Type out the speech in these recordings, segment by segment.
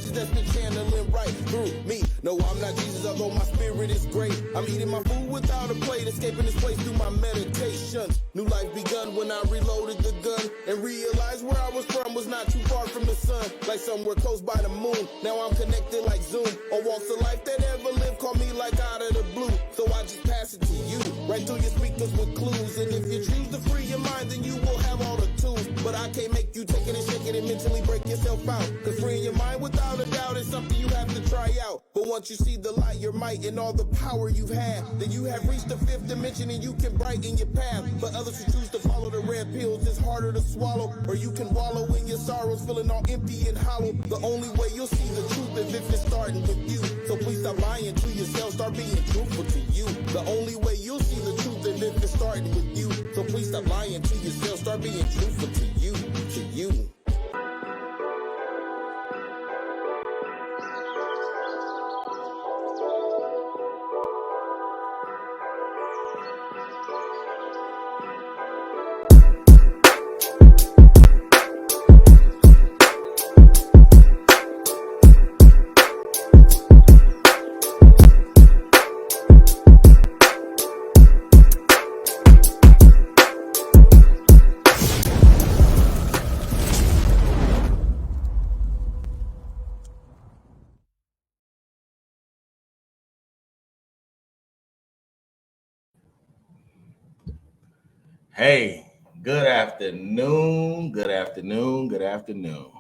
message that's been channeling right through me. No, I'm not Jesus, although my spirit is great. I'm eating my food without a plate, escaping this place through my meditations. New life begun when I reloaded the gun and realized where I was from was not too far from the sun, like somewhere close by the moon. Now I'm connected like Zoom. On walks of life that ever lived call me like out of the blue. So I just pass it to you, right through your speakers with clues. And if you choose to free your mind, then you will have all the tools. But I can't make you take it and shake it and mentally break yourself out. Cause freeing your mind without a doubt is something you have to try out. But once you see the light, your might, and all the power you've had, then you have reached the fifth dimension and you can brighten your path. But others who choose to follow the red pills, it's harder to swallow. Or you can wallow in your sorrows, feeling all empty and hollow. The only way you'll see the truth is if it's starting with you. So please stop lying to yourself, start being truthful to you. The only way you'll see the truth is if it's starting with you. So please stop lying to yourself, start being truthful to you, to you. Hey, good afternoon, good afternoon, good afternoon.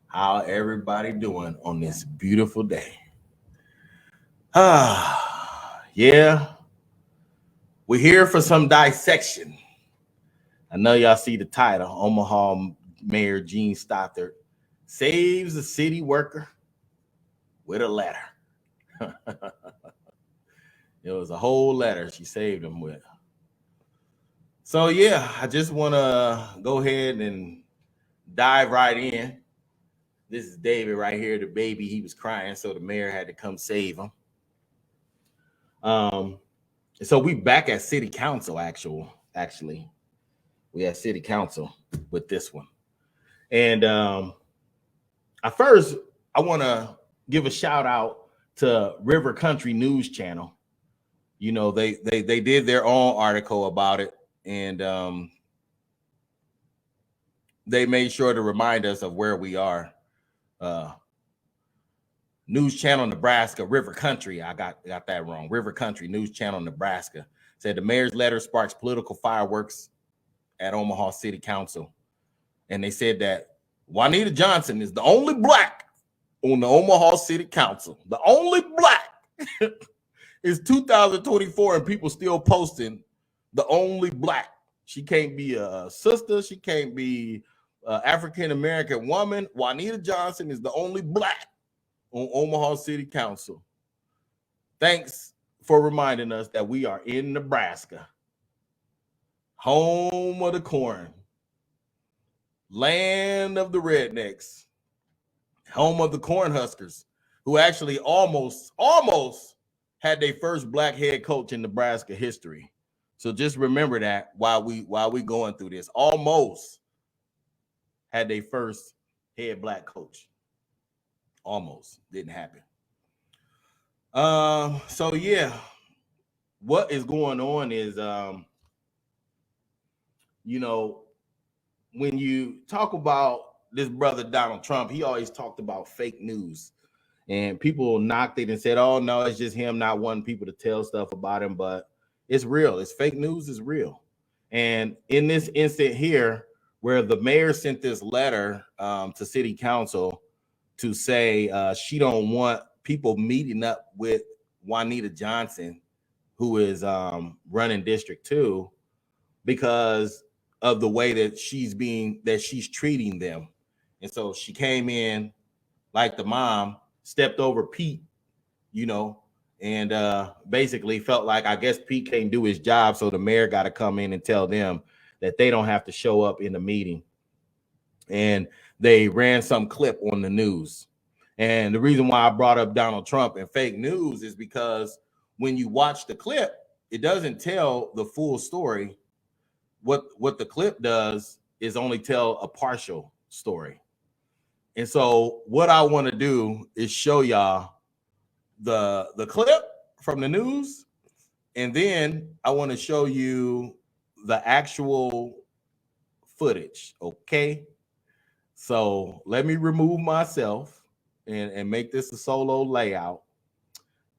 How everybody doing on this beautiful day? Yeah, we're here for some dissection. I know y'all see the title, Omaha Mayor Gene Stothert saves a city worker with a letter. It was a whole letter she saved him with. So yeah, I just want to go ahead and dive right in. This is David right here, the baby. He was crying, so the mayor had to come save him. So we back at City Council, actually. We at City Council with this one. And first, I want to give a shout out to River Country News Channel. You know, they did their own article about it. And they made sure to remind us of where we are. News Channel Nebraska, River Country. I got that wrong. River Country News Channel Nebraska said the mayor's letter sparks political fireworks at Omaha City Council. And they said that Juanita Johnson is the only black on the Omaha City Council. The only black. It's 2024 and people still posting the only black. She can't be a sister. She can't be an African-American woman. Juanita Johnson is the only black on Omaha City Council. Thanks for reminding us that we are in Nebraska, home of the corn, land of the rednecks, home of the Cornhuskers, who actually almost had their first black head coach in Nebraska history. So just remember that while we going through this, almost had their first head black coach. Almost didn't happen. So yeah, what is going on is you know, when you talk about this brother Donald Trump, he always talked about fake news. And people knocked it and said, oh, no, it's just him not wanting people to tell stuff about him. But it's real. It's fake news is real. And in this instant here, where the mayor sent this letter to City Council to say she don't want people meeting up with Juanita Johnson, who is running District 2, because of the way that she's treating them. And so she came in like the mom, stepped over Pete, you know, and basically felt like, I guess Pete can't do his job, so the mayor got to come in and tell them that they don't have to show up in the meeting. And they ran some clip on the news. And the reason why I brought up Donald Trump and fake news is because when you watch the clip, it doesn't tell the full story. What the clip does is only tell a partial story. And so what I want to do is show y'all the clip from the news, and then I want to show you the actual footage. Okay, so let me remove myself and make this a solo layout,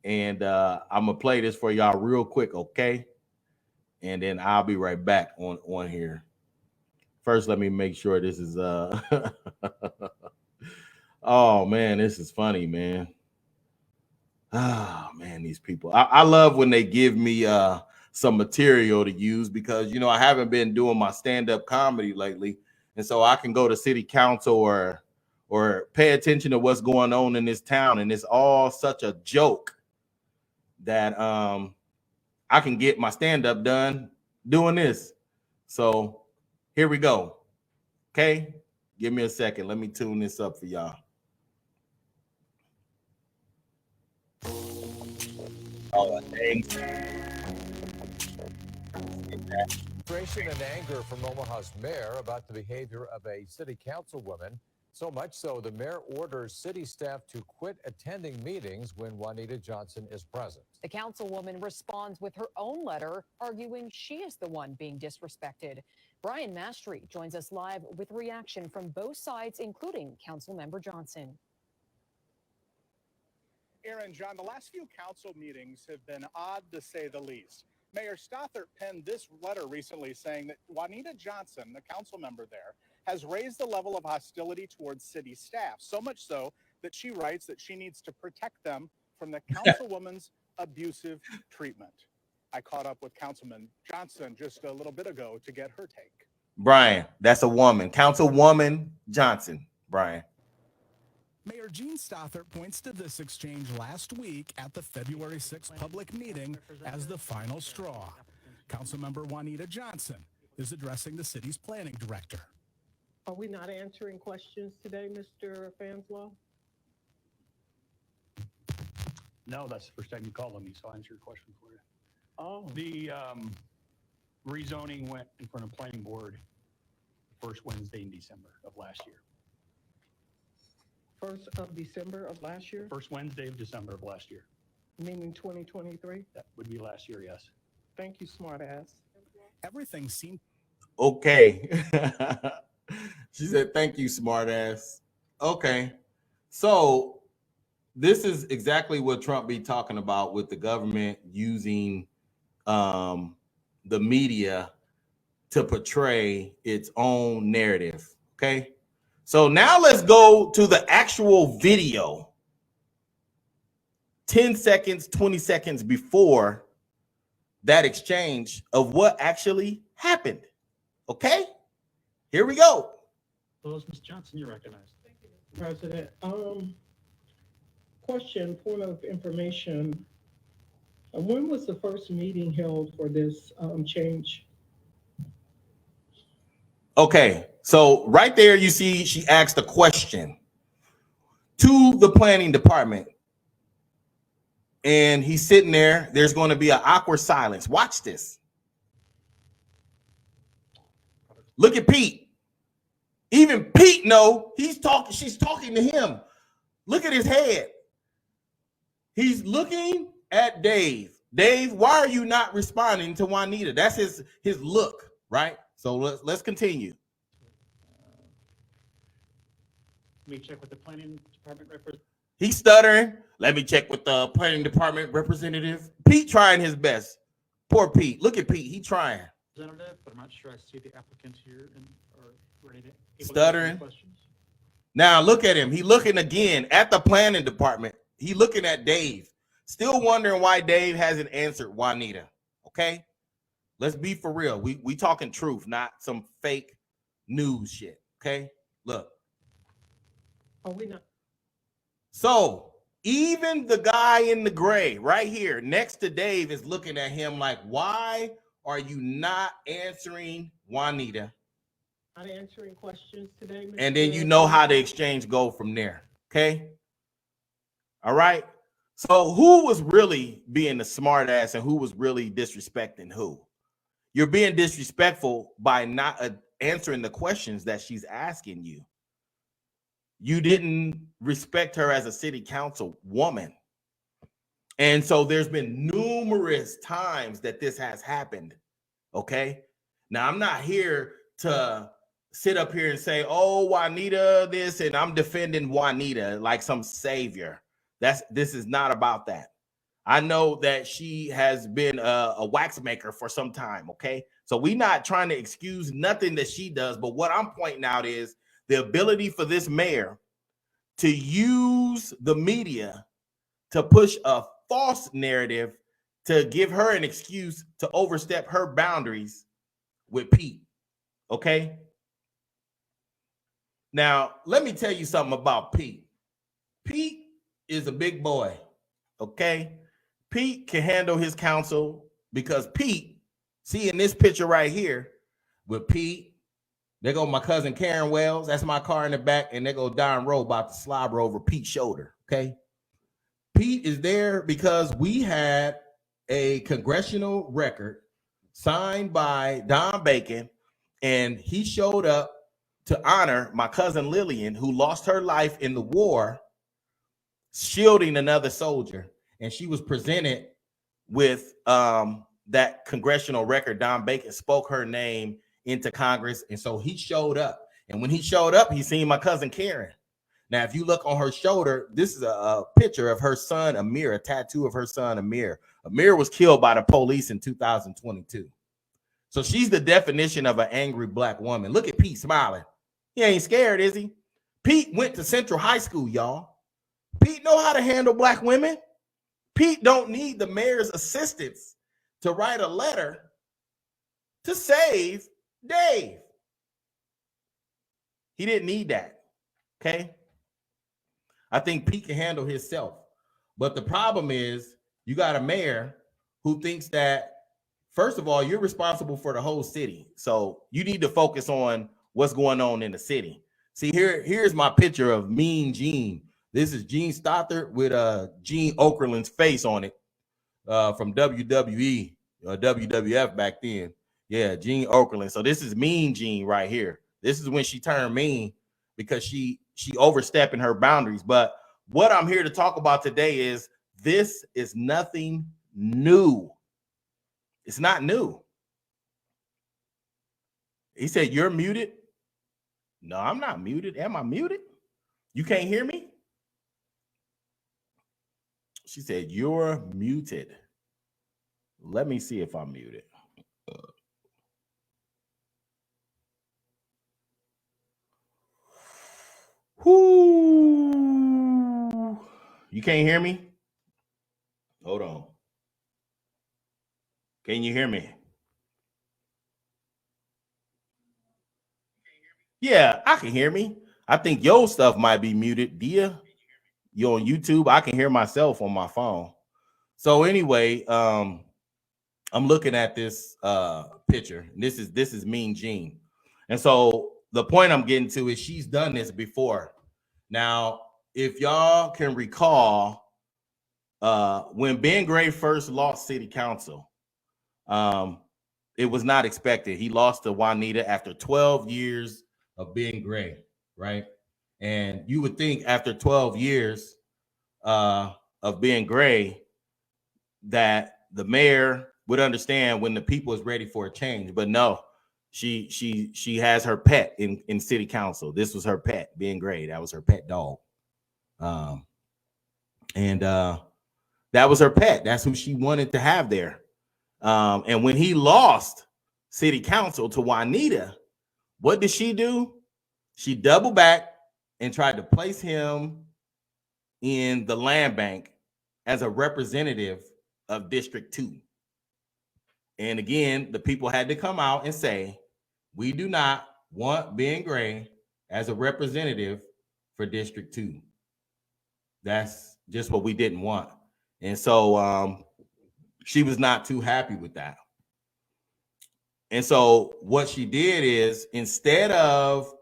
and I'm gonna play this for y'all real quick. Okay, and then I'll be right back on here. First, let me make sure this is oh man, this is funny, man. Oh man, these people. I love when they give me some material to use, because you know I haven't been doing my stand-up comedy lately, and so I can go to city council or pay attention to what's going on in this town, and it's all such a joke that I can get my stand-up done doing this. So here we go. Okay, give me a second. Let me tune this up for y'all. Oh, thanks. Frustration and anger from Omaha's mayor about the behavior of a city councilwoman. So much so, the mayor orders city staff to quit attending meetings when Juanita Johnson is present. The councilwoman responds with her own letter, arguing she is the one being disrespected. Brian Mastry joins us live with reaction from both sides, including Councilmember Johnson. Aaron, John, the last few council meetings have been odd to say the least. Mayor Stothert penned this letter recently saying that Juanita Johnson, the council member there, has raised the level of hostility towards city staff, so much so that she writes that she needs to protect them from the councilwoman's abusive treatment. I caught up with Councilman Johnson just a little bit ago to get her take. Brian, that's a woman. Councilwoman Johnson, Brian. Mayor Gene Stothert points to this exchange last week at the February 6th public meeting as the final straw. Councilmember Juanita Johnson is addressing the city's planning director. Are we not answering questions today, Mr. Fanslau? No, that's the first time you called on me, so I'll answer your question for you. Oh, The rezoning went in front of planning board first Wednesday in December of last year. 1st of December of last year, First Wednesday of December of last year. meaning 2023? That would be last year, yes. Thank you, smart ass. Everything seemed Okay. She said, thank you, smart ass. Okay. So this is exactly what Trump be talking about with the government using the media to portray its own narrative. Okay. So now let's go to the actual video. 10 seconds, 20 seconds before that exchange of what actually happened. Okay, here we go. Hello, Ms. Johnson, you're recognized. Thank you, Mr. President. Question, point of information. When was the first meeting held for this change? Okay, so right there you see she asked a question to the planning department, and he's sitting there. There's going to be an awkward silence. Watch this. Look at Pete. Even Pete know he's talking. She's talking to him. Look at his head. He's looking at Dave. Dave, why are you not responding to Juanita? That's his look, right? So let's continue. Let me check with the planning department representative. He's stuttering. Let me check with the planning department representative. Pete trying his best. Poor Pete. Look at Pete. He trying. But I'm not sure I see the applicant here and are ready to Stuttering. questions. Now look at him. He looking again at the planning department. He looking at Dave. Still wondering why Dave hasn't answered Juanita. Okay? Let's be for real. We talking truth, not some fake news shit. Okay? Look. Are we not? So even the guy in the gray right here next to Dave is looking at him like, why are you not answering Juanita? Not answering questions today, Mr. And then you know how the exchange go from there. Okay. All right. So who was really being the smart ass and who was really disrespecting who? You're being disrespectful by not answering the questions that she's asking you. you didn't respect her as a city council woman. And so there's been numerous times that this has happened. Okay. Now I'm not here to sit up here and say, oh, Juanita this, and I'm defending Juanita like some savior. This is not about that. I know that she has been a wax maker for some time. Okay. So we're not trying to excuse nothing that she does. But what I'm pointing out is the ability for this mayor to use the media to push a false narrative to give her an excuse to overstep her boundaries with Pete. Okay. Now, let me tell you something about Pete. Pete is a big boy. Okay. Pete can handle his council because Pete, see in this picture right here with Pete, there go my cousin Karen Wells. That's my car in the back. And there go Don Rowe about to slobber over Pete's shoulder. Okay. Pete is there because we had a congressional record signed by Don Bacon, and he showed up to honor my cousin Lillian, who lost her life in the war shielding another soldier. And she was presented with that congressional record. Don Bacon spoke her name into Congress. And so he showed up. And when he showed up, he seen my cousin Karen. Now, if you look on her shoulder, this is a picture of her son, Amir, a tattoo of her son, Amir. Amir was killed by the police in 2022. So she's the definition of an angry black woman. Look at Pete smiling. He ain't scared, is he? Pete went to Central High School, y'all. Pete know how to handle black women. Pete don't need the mayor's assistance to write a letter to save Dave. He didn't need that, okay? I think Pete can handle himself. But the problem is you got a mayor who thinks that, first of all, you're responsible for the whole city. So you need to focus on what's going on in the city. See, here's my picture of Mean Gene. This is Gene Stothert with Gene Okerlund's face on it from WWE or WWF back then. Yeah, Gene Okerlund. So this is Mean Gene right here. This is when she turned mean because she overstepping her boundaries. But what I'm here to talk about today is this is nothing new. It's not new. He said, you're muted. No, I'm not muted. Am I muted? You can't hear me? She said, you're muted. Let me see if I'm muted. Whoo. You can't hear me? Hold on. Can you hear me? Yeah, I can hear me. I think your stuff might be muted. Dia, you on YouTube? I can hear myself on my phone. So anyway, I'm looking at this picture. This is Mean Gene. And so the point I'm getting to is she's done this before. Now, if y'all can recall, when Ben Gray first lost city council, it was not expected. He lost to Juanita after 12 years of Ben Gray, right? And you would think after 12 years of Ben Gray that the mayor would understand when the people is ready for a change, but no. She has her pet in city council. This was her pet, Ben Gray. That was her pet dog. And that was her pet. That's who she wanted to have there. And when he lost city council to Juanita, what did she do? She doubled back and tried to place him in the land bank as a representative of District 2. And again, the people had to come out and say, we do not want Ben Gray as a representative for District 2. That's just what we didn't want. And so she was not too happy with that. And so what she did is, instead of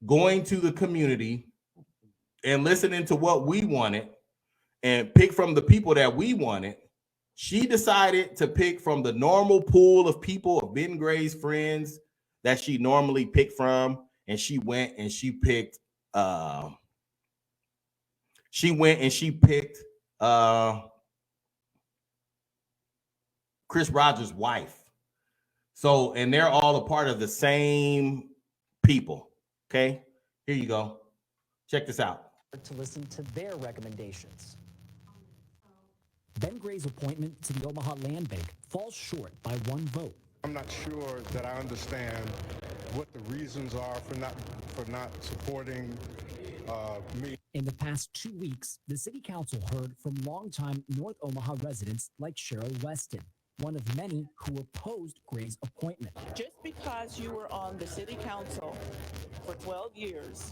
going to the community and listening to what we wanted and pick from the people that we wanted, she decided to pick from the normal pool of people, of Ben Gray's friends that she normally picked from. And she went and she picked she went and she picked Chris Rogers' wife. So, and they're all a part of the same people. Okay, here you go. Check this out. To listen to their recommendations. Ben Gray's appointment to the Omaha Land Bank falls short by 1 vote. I'm not sure that I understand what the reasons are for not supporting me. In the past 2 weeks, the City Council heard from longtime North Omaha residents like Cheryl Weston, one of many who opposed Gray's appointment. Just because you were on the City Council for 12 years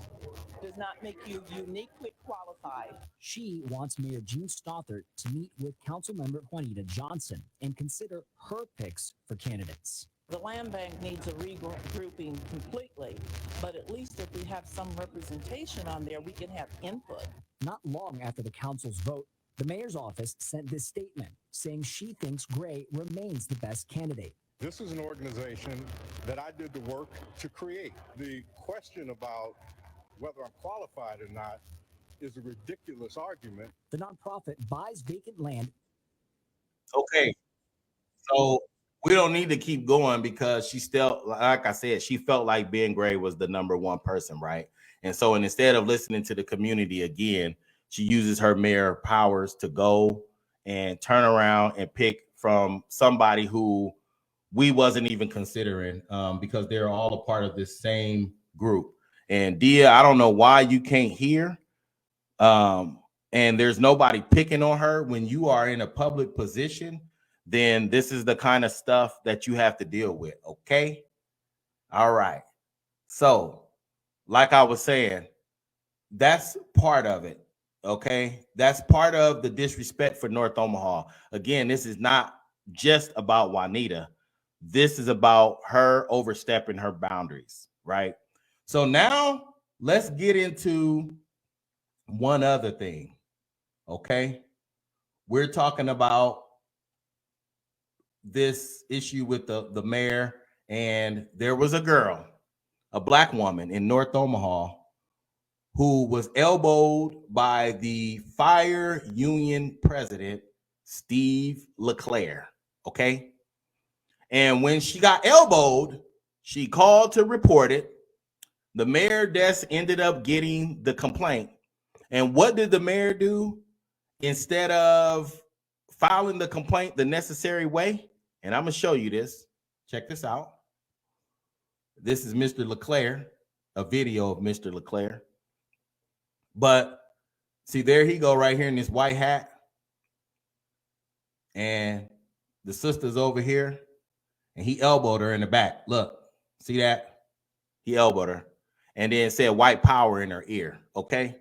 does not make you uniquely qualified. She wants Mayor Gene Stothert to meet with Councilmember Juanita Johnson and consider her picks for candidates. The land bank needs a regrouping completely, but at least if we have some representation on there, we can have input. Not long after the council's vote, the mayor's office sent this statement saying she thinks Gray remains the best candidate. This is an organization that I did the work to create. The question about whether I'm qualified or not is a ridiculous argument. The nonprofit buys vacant land. Okay, so we don't need to keep going because she still, like I said, she felt like Ben Gray was the #1 person, right? And so instead of listening to the community again, she uses her mayor powers to go and turn around and pick from somebody who we wasn't even considering because they're all a part of this same group. And Dia, I don't know why you can't hear. And there's nobody picking on her. When you are in a public position, then this is the kind of stuff that you have to deal with. Okay. All right. So, like I was saying, that's part of it. Okay. That's part of the disrespect for North Omaha. Again, this is not just about Juanita. This is about her overstepping her boundaries, right? So now let's get into one other thing, okay? We're talking about this issue with the mayor, and there was a girl, a black woman in North Omaha who was elbowed by the fire union president, Steve LeClaire, okay? And when she got elbowed, she called to report it. The mayor desk ended up getting the complaint. And what did the mayor do? Instead of filing the complaint the necessary way, and I'm going to show you this. Check this out. This is Mr. LeClaire, a video of Mr. LeClaire. But see, there he go right here in this white hat. And the sister's over here. And he elbowed her in the back. Look, see that? He elbowed her. And then said white power in her ear, okay?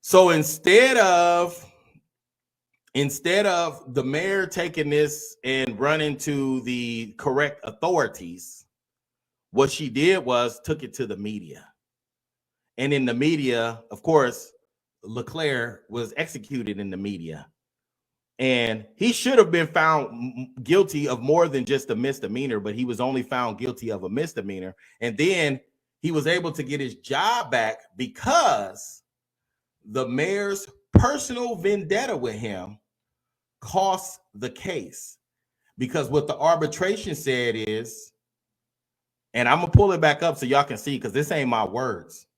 So instead of the mayor taking this and running to the correct authorities, what she did was took it to the media. And in the media, of course, LeClaire was executed in the media. And he should have been found guilty of more than just a misdemeanor, but he was only found guilty of a misdemeanor. And then he was able to get his job back because the mayor's personal vendetta with him cost the case. Because what the arbitration said is, and I'm going to pull it back up so y'all can see because this ain't my words,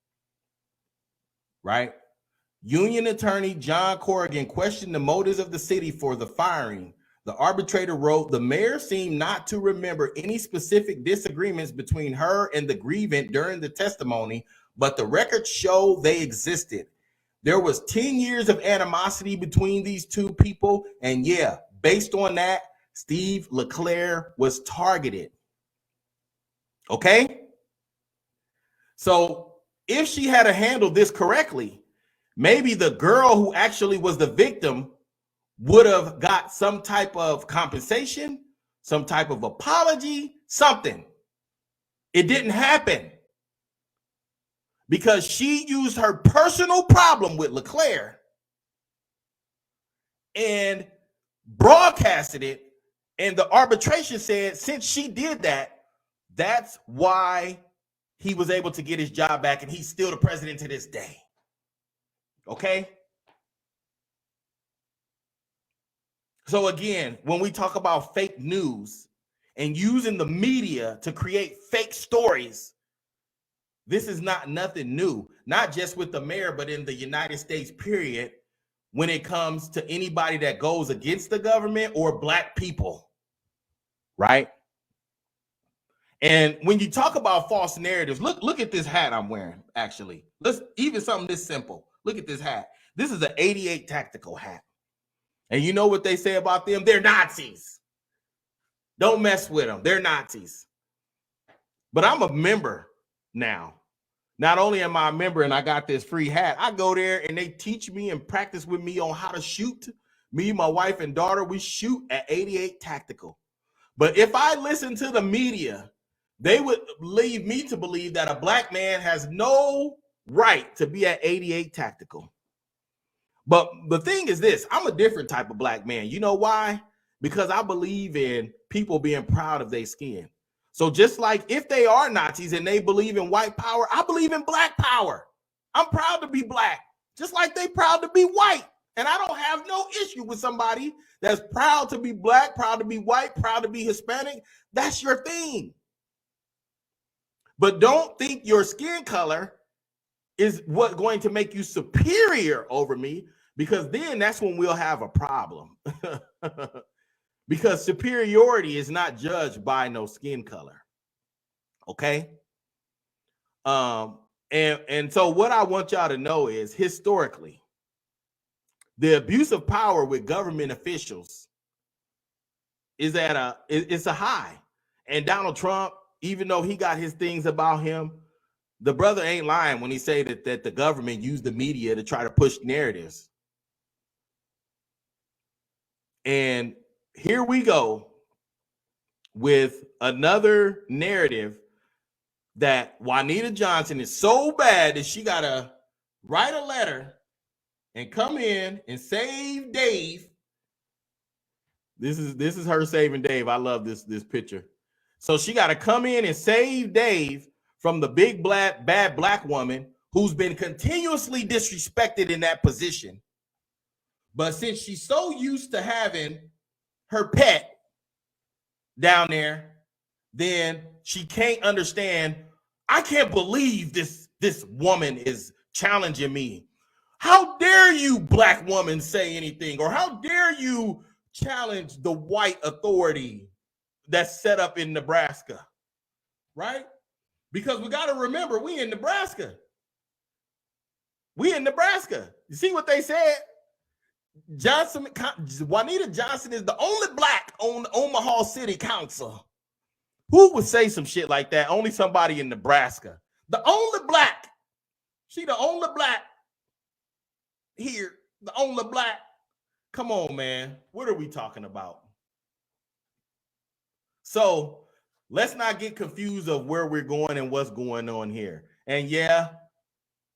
right? Union attorney John Corrigan questioned the motives of the city for the firing. The arbitrator wrote, the mayor seemed not to remember any specific disagreements between her and the grievant during the testimony, but the records show they existed. There was 10 years of animosity between these two people. And yeah, based on that, Steve LeClaire was targeted. Okay? So if she had handled this correctly, maybe the girl who actually was the victim would have got some type of compensation, some type of apology, something. It didn't happen because she used her personal problem with LeClaire and broadcasted it. And the arbitration said, since she did that, that's why he was able to get his job back. And he's still the president to this day. Okay. So again, when we talk about fake news and using the media to create fake stories, this is not nothing new, not just with the mayor, but in the United States, period, when it comes to anybody that goes against the government or black people, right? And when you talk about false narratives, look at this hat I'm wearing, actually. Let's even something this simple. Look at this hat. This is an 88 tactical hat. And you know what they say about them? They're Nazis. Don't mess with them. They're Nazis. But I'm a member now. Not only am I a member and I got this free hat, I go there and they teach me and practice with me on how to shoot. Me, my wife, and daughter, we shoot at 88 tactical. But if I listen to the media, they would lead me to believe that a black man has no right to be at 88 tactical. But the thing is this, I'm a different type of black man. You know why? Because I believe in people being proud of their skin. So just like if they are Nazis and they believe in white power, I believe in black power. I'm proud to be black, just like they proud to be white. And I don't have no issue with somebody that's proud to be black, proud to be white, proud to be Hispanic. That's your thing. But don't think your skin color is what's going to make you superior over me, because then that's when we'll have a problem. Because superiority is not judged by no skin color. Okay? And so what I want y'all to know is, historically, the abuse of power with government officials is at it's a high. And Donald Trump, even though he got his things about him, the brother ain't lying when he say that the government used the media to try to push narratives. And here we go with another narrative that Juanita Johnson is so bad that she got to write a letter and come in and save Dave. This is her saving Dave. I love this picture. So she got to come in and save Dave from the big bad black woman who's been continuously disrespected in that position. But since she's so used to having her pet down there, then she can't understand. I can't believe this woman is challenging me. How dare you, black woman, say anything? Or how dare you challenge the white authority that's set up in Nebraska, right? Because we got to remember, we in Nebraska. We in Nebraska. You see what they said? Juanita Johnson is the only black on Omaha City Council. Who would say some shit like that? Only somebody in Nebraska. The only black. She the only black here. The only black. Come on, man. What are we talking about? So let's not get confused of where we're going and what's going on here. And yeah,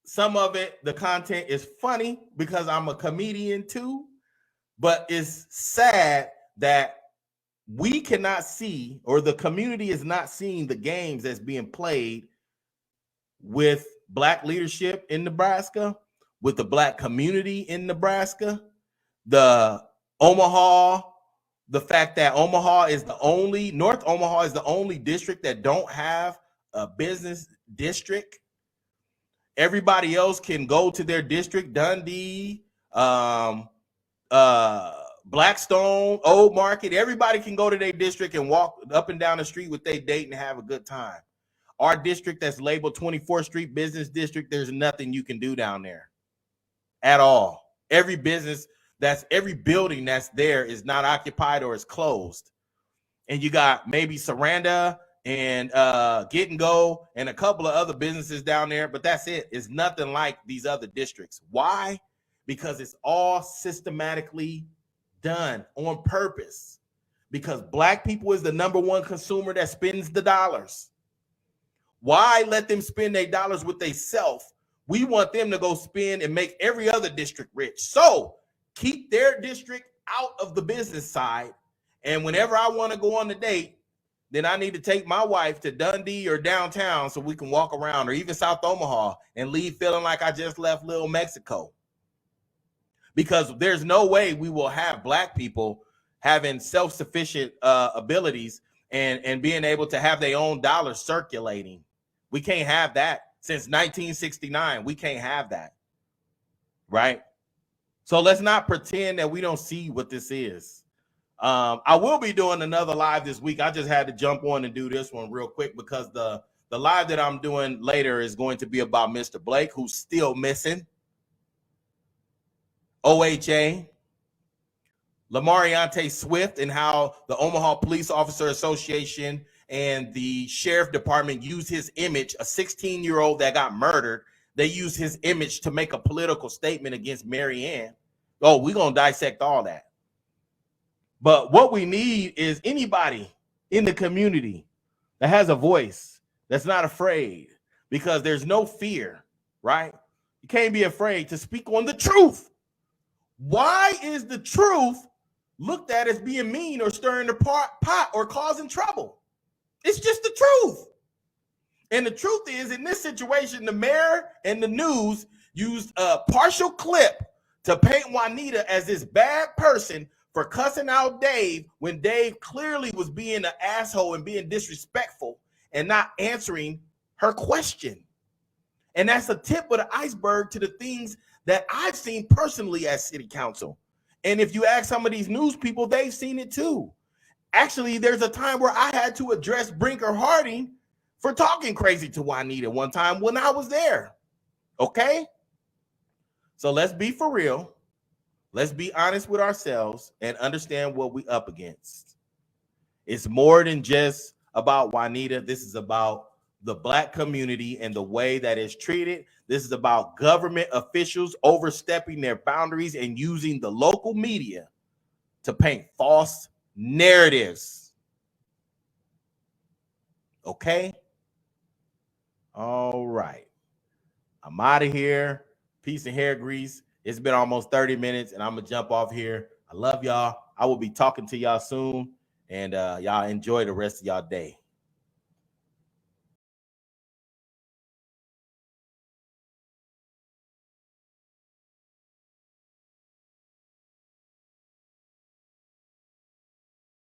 some of it, the content is funny because I'm a comedian too, but it's sad that we cannot see, or the community is not seeing, the games that's being played with black leadership in Nebraska, with the black community in Nebraska, the Omaha, the fact that North Omaha is the only district that don't have a business district. Everybody else can go to their district, Dundee, Blackstone, Old Market. Everybody can go to their district and walk up and down the street with their date and have a good time. Our district that's labeled 24th Street Business District, there's nothing you can do down there at all. Every building that's there is not occupied or is closed. And you got maybe Saranda and Get and Go and a couple of other businesses down there, but that's it. It's nothing like these other districts. Why? Because it's all systematically done on purpose. Because black people is the number one consumer that spends the dollars. Why let them spend their dollars with themselves? We want them to go spend and make every other district rich. So keep their district out of the business side. And whenever I want to go on a date, then I need to take my wife to Dundee or downtown so we can walk around, or even South Omaha, and leave feeling like I just left Little Mexico. Because there's no way we will have black people having self-sufficient abilities and being able to have their own dollars circulating. We can't have that. Since 1969, we can't have that, right? So let's not pretend that we don't see what this is. I will be doing another live this week. I just had to jump on and do this one real quick because the live that I'm doing later is going to be about Mr. Blake, who's still missing. OHA, Lamariante Swift, and how the Omaha Police Officer Association and the Sheriff Department used his image, a 16-year-old that got murdered. They used his image to make a political statement against Mary Ann. Oh, we're going to dissect all that. But what we need is anybody in the community that has a voice, that's not afraid, because there's no fear, right? You can't be afraid to speak on the truth. Why is the truth looked at as being mean or stirring the pot or causing trouble? It's just the truth. And the truth is, in this situation, the mayor and the news used a partial clip to paint Juanita as this bad person for cussing out Dave when Dave clearly was being an asshole and being disrespectful and not answering her question. And that's the tip of the iceberg to the things that I've seen personally as city council. And if you ask some of these news people, they've seen it too. Actually, there's a time where I had to address Brinker Harding for talking crazy to Juanita one time when I was there. Okay? So let's be for real. Let's be honest with ourselves and understand what we're up against. It's more than just about Juanita. This is about the Black community and the way that it's treated. This is about government officials overstepping their boundaries and using the local media to paint false narratives. Okay? All right. I'm out of here. Peace and hair grease. It's been almost 30 minutes, and I'm going to jump off here. I love y'all. I will be talking to y'all soon, and y'all enjoy the rest of y'all day.